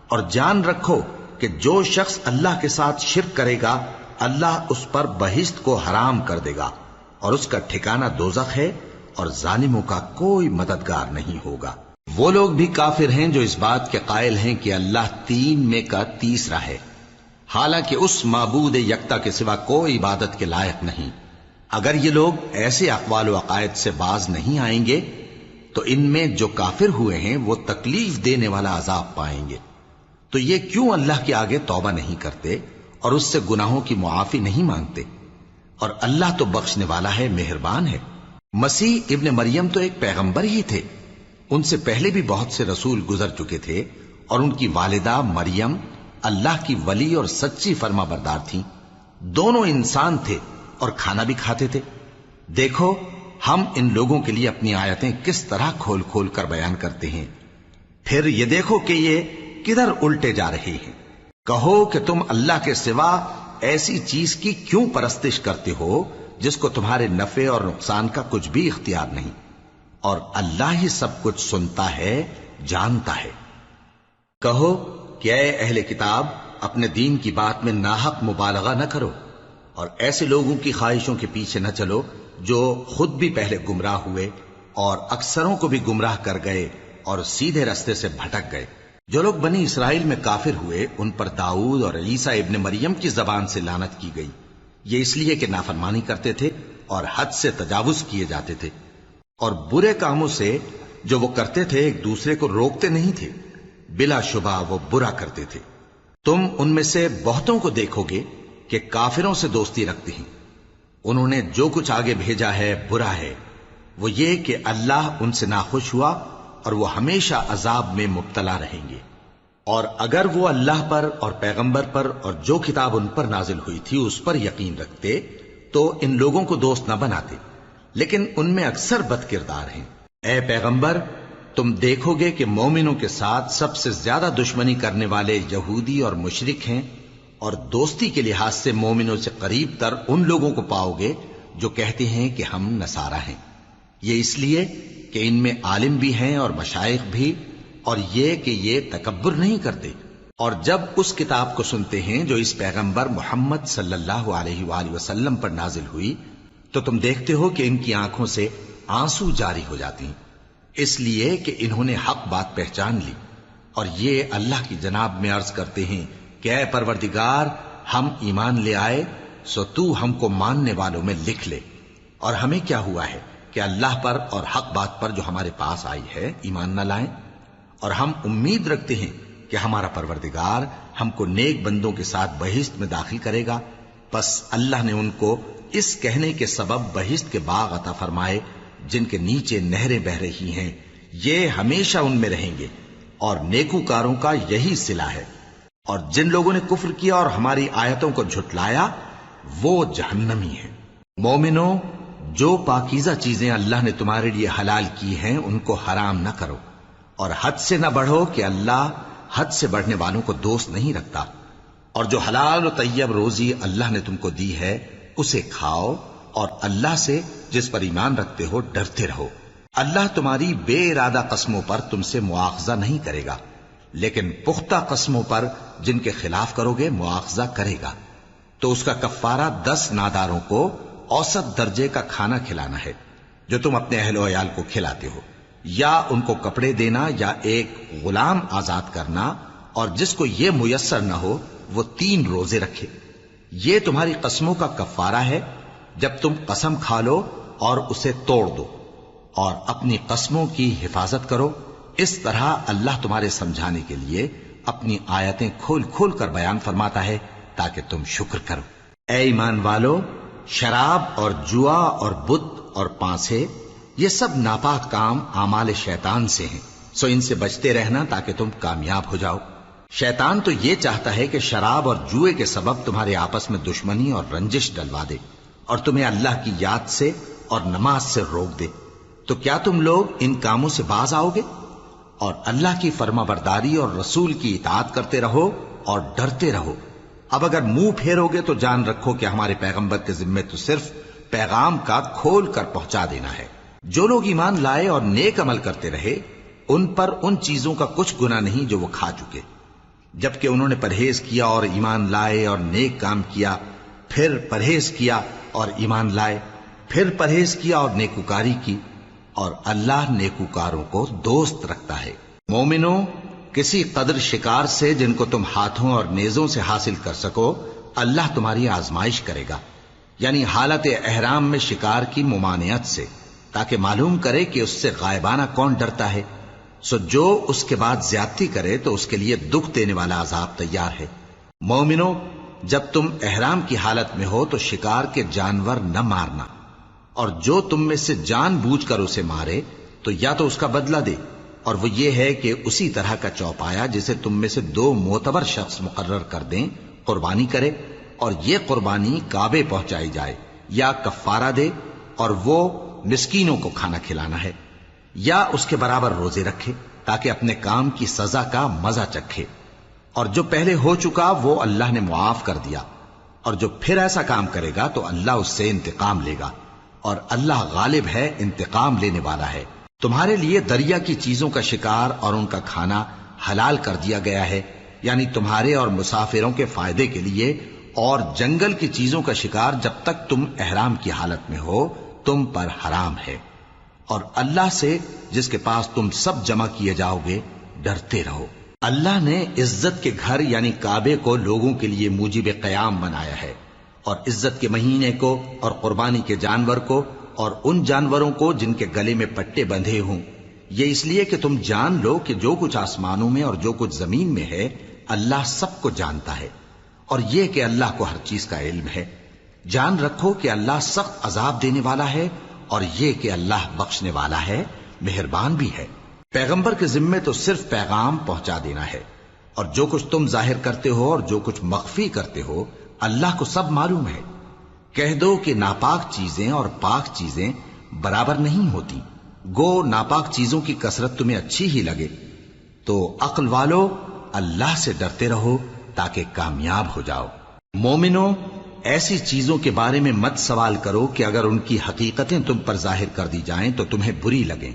اور جان رکھو کہ جو شخص اللہ کے ساتھ شرک کرے گا اللہ اس پر بہشت کو حرام کر دے گا، اور اس کا ٹھکانہ دوزخ ہے، اور ظالموں کا کوئی مددگار نہیں ہوگا۔ وہ لوگ بھی کافر ہیں جو اس بات کے قائل ہیں کہ اللہ تین میں کا تیسرا ہے، حالانکہ اس معبود یکتا کے سوا کوئی عبادت کے لائق نہیں۔ اگر یہ لوگ ایسے اقوال و عقائد سے باز نہیں آئیں گے تو ان میں جو کافر ہوئے ہیں وہ تکلیف دینے والا عذاب پائیں گے۔ تو یہ کیوں اللہ کے آگے توبہ نہیں کرتے اور اس سے گناہوں کی معافی نہیں مانگتے؟ اور اللہ تو بخشنے والا ہے، مہربان ہے۔ مسیح ابن مریم تو ایک پیغمبر ہی تھے، ان سے پہلے بھی بہت سے رسول گزر چکے تھے، اور ان کی والدہ مریم اللہ کی ولی اور سچی فرما بردار تھیں۔ دونوں انسان تھے اور کھانا بھی کھاتے تھے۔ دیکھو ہم ان لوگوں کے لیے اپنی آیتیں کس طرح کھول کھول کر بیان کرتے ہیں، پھر یہ دیکھو کہ یہ کدھر الٹے جا رہے ہیں۔ کہو کہ تم اللہ کے سوا ایسی چیز کی کیوں پرستش کرتے ہو جس کو تمہارے نفع اور نقصان کا کچھ بھی اختیار نہیں، اور اللہ ہی سب کچھ سنتا ہے، جانتا ہے۔ کہو کہ اے اہل کتاب، اپنے دین کی بات میں ناحق مبالغہ نہ کرو اور ایسے لوگوں کی خواہشوں کے پیچھے نہ چلو جو خود بھی پہلے گمراہ ہوئے اور اکثروں کو بھی گمراہ کر گئے اور سیدھے رستے سے بھٹک گئے۔ جو لوگ بنی اسرائیل میں کافر ہوئے ان پر داؤد اور عیسیٰ ابن مریم کی زبان سے لعنت کی گئی، یہ اس لیے کہ نافرمانی کرتے تھے اور حد سے تجاوز کیے جاتے تھے، اور برے کاموں سے جو وہ کرتے تھے ایک دوسرے کو روکتے نہیں تھے، بلا شبہ وہ برا کرتے تھے۔ تم ان میں سے بہتوں کو دیکھو گے کہ کافروں سے دوستی رکھتے ہیں، انہوں نے جو کچھ آگے بھیجا ہے برا ہے، وہ یہ کہ اللہ ان سے ناخوش ہوا اور وہ ہمیشہ عذاب میں مبتلا رہیں گے۔ اور اگر وہ اللہ پر اور پیغمبر پر اور جو کتاب ان پر نازل ہوئی تھی اس پر یقین رکھتے تو ان لوگوں کو دوست نہ بناتے، لیکن ان میں اکثر بد کردار ہیں۔ اے پیغمبر، تم دیکھو گے کہ مومنوں کے ساتھ سب سے زیادہ دشمنی کرنے والے یہودی اور مشرک ہیں، اور دوستی کے لحاظ سے مومنوں سے قریب تر ان لوگوں کو پاؤ گے جو کہتے ہیں کہ ہم نصارہ ہیں، یہ اس لیے کہ ان میں عالم بھی ہیں اور مشائخ بھی، اور یہ کہ یہ تکبر نہیں کرتے۔ اور جب اس کتاب کو سنتے ہیں جو اس پیغمبر محمد صلی اللہ علیہ وآلہ وسلم پر نازل ہوئی تو تم دیکھتے ہو کہ ان کی آنکھوں سے آنسو جاری ہو جاتے ہیں، اس لیے کہ انہوں نے حق بات پہچان لی، اور یہ اللہ کی جناب میں عرض کرتے ہیں کہ اے پروردگار، ہم ایمان لے آئے سو تو ہم کو ماننے والوں میں لکھ لے، اور ہمیں کیا ہوا ہے کہ اللہ پر اور حق بات پر جو ہمارے پاس آئی ہے ایمان نہ لائیں، اور ہم امید رکھتے ہیں کہ ہمارا پروردگار ہم کو نیک بندوں کے ساتھ بہشت میں داخل کرے گا۔ پس اللہ نے ان کو اس کہنے کے سبب بہشت کے باغ عطا فرمائے جن کے نیچے نہریں بہ رہی ہیں، یہ ہمیشہ ان میں رہیں گے، اور نیکوکاروں کا یہی صلہ ہے۔ اور جن لوگوں نے کفر کیا اور ہماری آیتوں کو جھٹلایا وہ جہنمی ہیں۔ مومنوں، جو پاکیزہ چیزیں اللہ نے تمہارے لیے حلال کی ہیں ان کو حرام نہ کرو، اور حد سے نہ بڑھو کہ اللہ حد سے بڑھنے والوں کو دوست نہیں رکھتا، اور جو حلال و طیب روزی اللہ نے تم کو دی ہے اسے کھاؤ، اور اللہ سے جس پر ایمان رکھتے ہو ڈرتے رہو۔ اللہ تمہاری بے ارادہ قسموں پر تم سے مواخذہ نہیں کرے گا، لیکن پختہ قسموں پر جن کے خلاف کرو گے مواخذہ کرے گا۔ تو اس کا کفارہ 10 ناداروں کو اوسط درجے کا کھانا کھلانا ہے جو تم اپنے اہل و عیال کو کھلاتے ہو، یا ان کو کپڑے دینا یا ایک غلام آزاد کرنا، اور جس کو یہ میسر نہ ہو وہ 3 روزے رکھے۔ یہ تمہاری قسموں کا کفارہ ہے جب تم قسم کھا لو اور اسے توڑ دو، اور اپنی قسموں کی حفاظت کرو۔ اس طرح اللہ تمہارے سمجھانے کے لیے اپنی آیتیں کھول کھول کر بیان فرماتا ہے تاکہ تم شکر کرو۔ اے ایمان والو، شراب اور جوا اور بت اور پانسے یہ سب ناپاک کام اعمال شیطان سے ہیں، سو ان سے بچتے رہنا تاکہ تم کامیاب ہو جاؤ۔ شیطان تو یہ چاہتا ہے کہ شراب اور جوئے کے سبب تمہارے آپس میں دشمنی اور رنجش ڈلوا دے، اور تمہیں اللہ کی یاد سے اور نماز سے روک دے۔ تو کیا تم لوگ ان کاموں سے باز آؤ گے؟ اور اللہ کی فرما برداری اور رسول کی اطاعت کرتے رہو اور ڈرتے رہو۔ اب اگر منہ پھیرو گے تو جان رکھو کہ ہمارے پیغمبر کے ذمے تو صرف پیغام کا کھول کر پہنچا دینا ہے۔ جو لوگ ایمان لائے اور نیک عمل کرتے رہے ان پر ان چیزوں کا کچھ گناہ نہیں جو وہ کھا چکے، جبکہ انہوں نے پرہیز کیا اور ایمان لائے اور نیک کام کیا، پھر پرہیز کیا اور ایمان لائے، پھر پرہیز کیا اور نیکوکاری کی، اور اللہ نیکوکاروں کو دوست رکھتا ہے۔ مومنوں، کسی قدر شکار سے جن کو تم ہاتھوں اور نیزوں سے حاصل کر سکو اللہ تمہاری آزمائش کرے گا، یعنی حالت احرام میں شکار کی ممانعت سے، تاکہ معلوم کرے کہ اس سے غائبانہ کون ڈرتا ہے۔ سو جو اس کے بعد زیادتی کرے تو اس کے لیے دکھ دینے والا عذاب تیار ہے۔ مومنوں، جب تم احرام کی حالت میں ہو تو شکار کے جانور نہ مارنا، اور جو تم میں سے جان بوجھ کر اسے مارے تو یا تو اس کا بدلہ دے، اور وہ یہ ہے کہ اسی طرح کا چوپایا جسے تم میں سے 2 معتبر شخص مقرر کر دیں قربانی کرے، اور یہ قربانی کعبے پہنچائی جائے، یا کفارہ دے اور وہ مسکینوں کو کھانا کھلانا ہے، یا اس کے برابر روزے رکھے تاکہ اپنے کام کی سزا کا مزہ چکھے، اور جو پہلے ہو چکا وہ اللہ نے معاف کر دیا، اور جو پھر ایسا کام کرے گا تو اللہ اس سے انتقام لے گا، اور اللہ غالب ہے، انتقام لینے والا ہے۔ تمہارے لیے دریا کی چیزوں کا شکار اور ان کا کھانا حلال کر دیا گیا ہے، یعنی تمہارے اور مسافروں کے فائدے کے لیے، اور جنگل کی چیزوں کا شکار جب تک تم احرام کی حالت میں ہو تم پر حرام ہے، اور اللہ سے جس کے پاس تم سب جمع کیے جاؤ گے ڈرتے رہو۔ اللہ نے عزت کے گھر یعنی کعبے کو لوگوں کے لیے موجب قیام بنایا ہے، اور عزت کے مہینے کو اور قربانی کے جانور کو اور ان جانوروں کو جن کے گلے میں پٹے بندھے ہوں، یہ اس لیے کہ تم جان لو کہ جو کچھ آسمانوں میں اور جو کچھ زمین میں ہے اللہ سب کو جانتا ہے، اور یہ کہ اللہ کو ہر چیز کا علم ہے۔ جان رکھو کہ اللہ سخت عذاب دینے والا ہے، اور یہ کہ اللہ بخشنے والا ہے، مہربان بھی ہے۔ پیغمبر کے ذمے تو صرف پیغام پہنچا دینا ہے، اور جو کچھ تم ظاہر کرتے ہو اور جو کچھ مخفی کرتے ہو اللہ کو سب معلوم ہے۔ کہہ دو کہ ناپاک چیزیں اور پاک چیزیں برابر نہیں ہوتی، گو ناپاک چیزوں کی کثرت تمہیں اچھی ہی لگے، تو عقل والو اللہ سے ڈرتے رہو تاکہ کامیاب ہو جاؤ۔ مومنو، ایسی چیزوں کے بارے میں مت سوال کرو کہ اگر ان کی حقیقتیں تم پر ظاہر کر دی جائیں تو تمہیں بری لگیں،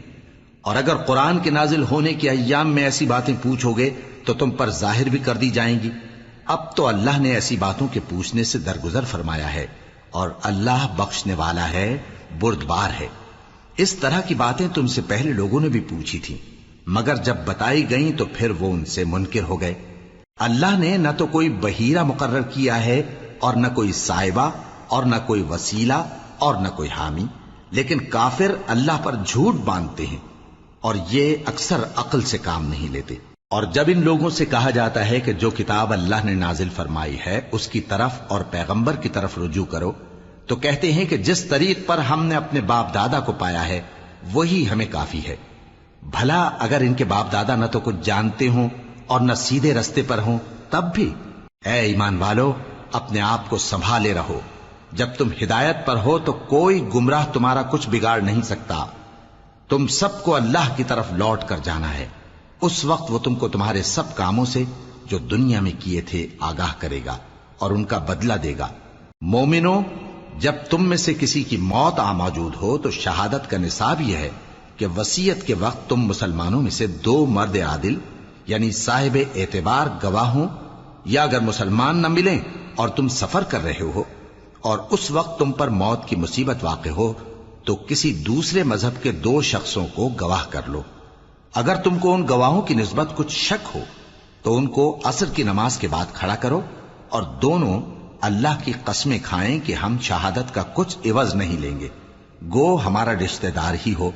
اور اگر قرآن کے نازل ہونے کے ایام میں ایسی باتیں پوچھو گے تو تم پر ظاہر بھی کر دی جائیں گی۔ اب تو اللہ نے ایسی باتوں کے پوچھنے سے درگزر فرمایا ہے، اور اللہ بخشنے والا ہے، بردبار ہے۔ اس طرح کی باتیں تم سے پہلے لوگوں نے بھی پوچھی تھیں، مگر جب بتائی گئیں تو پھر وہ ان سے منکر ہو گئے۔ اللہ نے نہ تو کوئی بحیرہ مقرر کیا ہے، اور نہ کوئی سائبہ، اور نہ کوئی وسیلہ، اور نہ کوئی حامی، لیکن کافر اللہ پر جھوٹ باندھتے ہیں، اور یہ اکثر عقل سے کام نہیں لیتے۔ اور جب ان لوگوں سے کہا جاتا ہے کہ جو کتاب اللہ نے نازل فرمائی ہے اس کی طرف اور پیغمبر کی طرف رجوع کرو، تو کہتے ہیں کہ جس طریق پر ہم نے اپنے باپ دادا کو پایا ہے وہی ہمیں کافی ہے۔ بھلا اگر ان کے باپ دادا نہ تو کچھ جانتے ہوں اور نہ سیدھے رستے پر ہوں تب بھی؟ اے ایمان والو، اپنے آپ کو سنبھالے رہو، جب تم ہدایت پر ہو تو کوئی گمراہ تمہارا کچھ بگاڑ نہیں سکتا۔ تم سب کو اللہ کی طرف لوٹ کر جانا ہے، اس وقت وہ تم کو تمہارے سب کاموں سے جو دنیا میں کیے تھے آگاہ کرے گا اور ان کا بدلہ دے گا۔ مومنو، جب تم میں سے کسی کی موت آ موجود ہو تو شہادت کا نصاب یہ ہے کہ وصیت کے وقت تم مسلمانوں میں سے 2 مرد عادل یعنی صاحب اعتبار گواہ ہوں، یا اگر مسلمان نہ ملیں اور تم سفر کر رہے ہو اور اس وقت تم پر موت کی مصیبت واقع ہو تو کسی دوسرے مذہب کے 2 شخصوں کو گواہ کر لو۔ اگر تم کو ان گواہوں کی نسبت کچھ شک ہو تو ان کو عصر کی نماز کے بعد کھڑا کرو، اور دونوں اللہ کی قسمیں کھائیں کہ ہم شہادت کا کچھ عوض نہیں لیں گے، گو ہمارا رشتہ دار ہی ہو،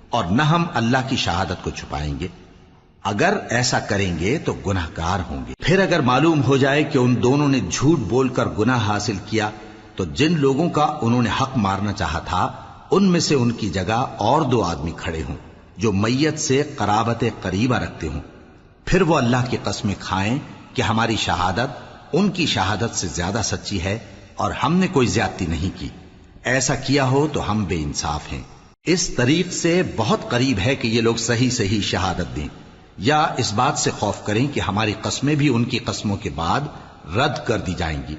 اور نہ ہم اللہ کی شہادت کو چھپائیں گے۔ اگر ایسا کریں گے تو گناہ گار ہوں گے۔ پھر اگر معلوم ہو جائے کہ ان دونوں نے جھوٹ بول کر گناہ حاصل کیا تو جن لوگوں کا انہوں نے حق مارنا چاہا تھا ان میں سے ان کی جگہ اور 2 آدمی کھڑے ہوں جو میت سے قرابت قریبہ رکھتے ہوں، پھر وہ اللہ کی قسمیں کھائیں کہ ہماری شہادت ان کی شہادت سے زیادہ سچی ہے اور ہم نے کوئی زیادتی نہیں کی۔ ایسا کیا ہو تو ہم بے انصاف ہیں۔ اس طریق سے بہت قریب ہے کہ یہ لوگ صحیح شہادت دیں، یا اس بات سے خوف کریں کہ ہماری قسمیں بھی ان کی قسموں کے بعد رد کر دی جائیں گی۔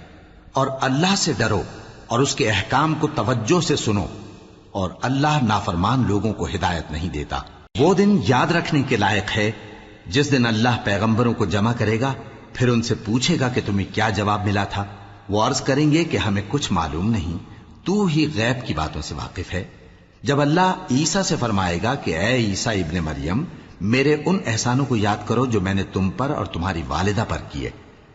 اور اللہ سے ڈرو اور اس کے احکام کو توجہ سے سنو، اور اللہ نافرمان لوگوں کو ہدایت نہیں دیتا۔ وہ دن یاد رکھنے کے لائق ہے جس دن اللہ پیغمبروں کو جمع کرے گا، پھر ان سے پوچھے گا کہ تمہیں کیا جواب ملا تھا۔ وہ عرض کریں گے کہ ہمیں کچھ معلوم نہیں، تو ہی غیب کی باتوں سے واقف ہے۔ جب اللہ عیسیٰ سے فرمائے گا کہ اے عیسیٰ ابن مریم، میرے ان احسانوں کو یاد کرو جو میں نے تم پر اور تمہاری والدہ پر کیے،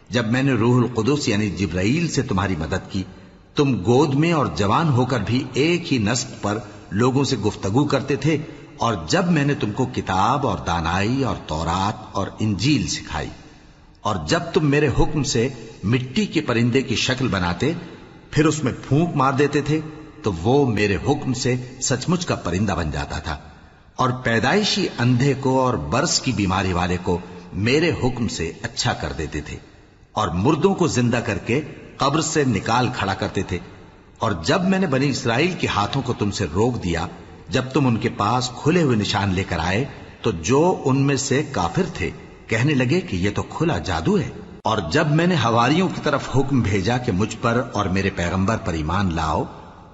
جب میں نے روح القدس یعنی جبرائیل سے تمہاری مدد کی، تم گود میں اور جوان ہو کر بھی ایک ہی نسق پر لوگوں سے گفتگو کرتے تھے، اور جب میں نے تم کو کتاب اور دانائی اور تورات اور انجیل سکھائی، اور جب تم میرے حکم سے مٹی کے پرندے کی شکل بناتے پھر اس میں پھونک مار دیتے تھے تو وہ میرے حکم سے سچ مچ کا پرندہ بن جاتا تھا، اور پیدائشی اندھے کو اور برس کی بیماری والے کو میرے حکم سے اچھا کر دیتے تھے، اور مردوں کو زندہ کر کے قبر سے نکال کھڑا کرتے تھے۔ اور جب میں نے بنی اسرائیل کے ہاتھوں کو تم سے روک دیا جب تم ان کے پاس کھلے ہوئے نشان لے کر آئے تو جو ان میں سے کافر تھے کہنے لگے کہ یہ تو کھلا جادو ہے۔ اور جب میں نے حواریوں کی طرف حکم بھیجا کہ مجھ پر اور میرے پیغمبر پر ایمان لاؤ،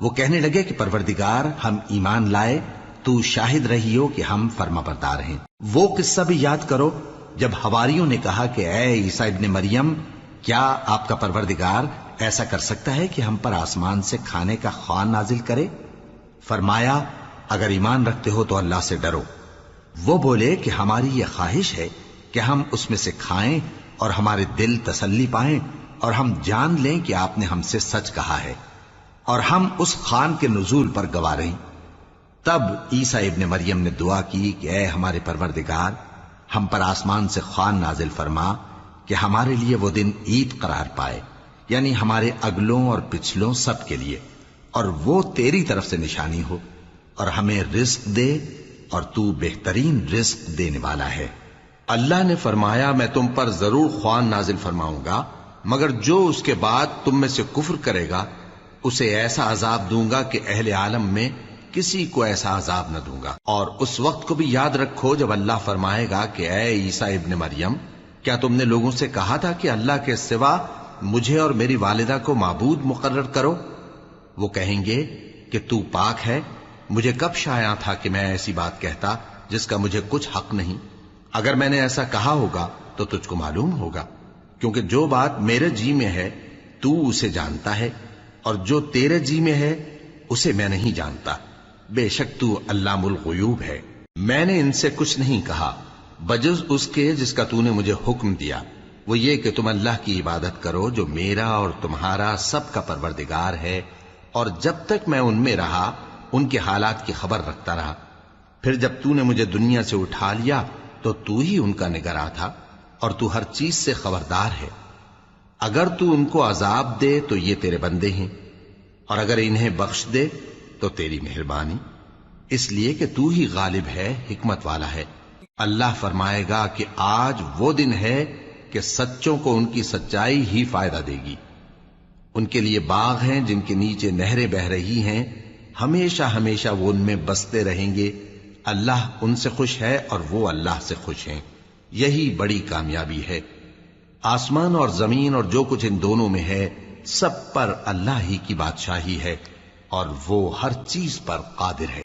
وہ کہنے لگے کہ پروردگار، ہم ایمان لائے، تو شاہد رہی ہو کہ ہم فرما بردار ہیں۔ وہ قصہ بھی یاد کرو جب حواریوں نے کہا کہ اے عیسیٰ ابن مریم، کیا آپ کا پروردگار ایسا کر سکتا ہے کہ ہم پر آسمان سے کھانے کا خوان نازل کرے؟ فرمایا اگر ایمان رکھتے ہو تو اللہ سے ڈرو۔ وہ بولے کہ ہماری یہ خواہش ہے کہ ہم اس میں سے کھائیں اور ہمارے دل تسلی پائیں اور ہم جان لیں کہ آپ نے ہم سے سچ کہا ہے اور ہم اس خوان کے نزول پر گواہ رہیں۔ تب عیسیٰ ابن مریم نے دعا کی کہ اے ہمارے پروردگار، ہم پر آسمان سے خوان نازل فرما کہ ہمارے لیے وہ دن عید قرار پائے، یعنی ہمارے اگلوں اور پچھلوں سب کے لیے، اور وہ تیری طرف سے نشانی ہو، اور ہمیں رزق دے اور تو بہترین رزق دینے والا ہے۔ اللہ نے فرمایا میں تم پر ضرور خوان نازل فرماؤں گا، مگر جو اس کے بعد تم میں سے کفر کرے گا اسے ایسا عذاب دوں گا کہ اہل عالم میں کسی کو ایسا عذاب نہ دوں گا۔ اور اس وقت کو بھی یاد رکھو جب اللہ فرمائے گا کہ اے عیسیٰ ابن مریم، کیا تم نے لوگوں سے کہا تھا کہ اللہ کے سوا مجھے اور میری والدہ کو معبود مقرر کرو؟ وہ کہیں گے کہ تو پاک ہے، مجھے کب شایع تھا کہ میں ایسی بات کہتا جس کا مجھے کچھ حق نہیں۔ اگر میں نے ایسا کہا ہوگا تو تجھ کو معلوم ہوگا، کیونکہ جو بات میرے جی میں ہے تو اسے جانتا ہے، اور جو تیرے جی میں ہے اسے میں نہیں جانتا۔ بے شک تو علام الغیوب ہے۔ میں نے ان سے کچھ نہیں کہا بجز اس کے جس کا تو نے مجھے حکم دیا، وہ یہ کہ تم اللہ کی عبادت کرو جو میرا اور تمہارا سب کا پروردگار ہے، اور جب تک میں ان میں رہا ان کے حالات کی خبر رکھتا رہا۔ پھر جب تو نے مجھے دنیا سے اٹھا لیا تو تو ہی ان کا نگراں تھا، اور تو ہر چیز سے خبردار ہے۔ اگر تو ان کو عذاب دے تو یہ تیرے بندے ہیں، اور اگر انہیں بخش دے تو تیری مہربانی، اس لیے کہ تو ہی غالب ہے، حکمت والا ہے۔ اللہ فرمائے گا کہ آج وہ دن ہے کہ سچوں کو ان کی سچائی ہی فائدہ دے گی۔ ان کے لیے باغ ہیں جن کے نیچے نہریں بہ رہی ہیں، ہمیشہ ہمیشہ وہ ان میں بستے رہیں گے۔ اللہ ان سے خوش ہے اور وہ اللہ سے خوش ہیں، یہی بڑی کامیابی ہے۔ آسمان اور زمین اور جو کچھ ان دونوں میں ہے سب پر اللہ ہی کی بادشاہی ہے، اور وہ ہر چیز پر قادر ہے۔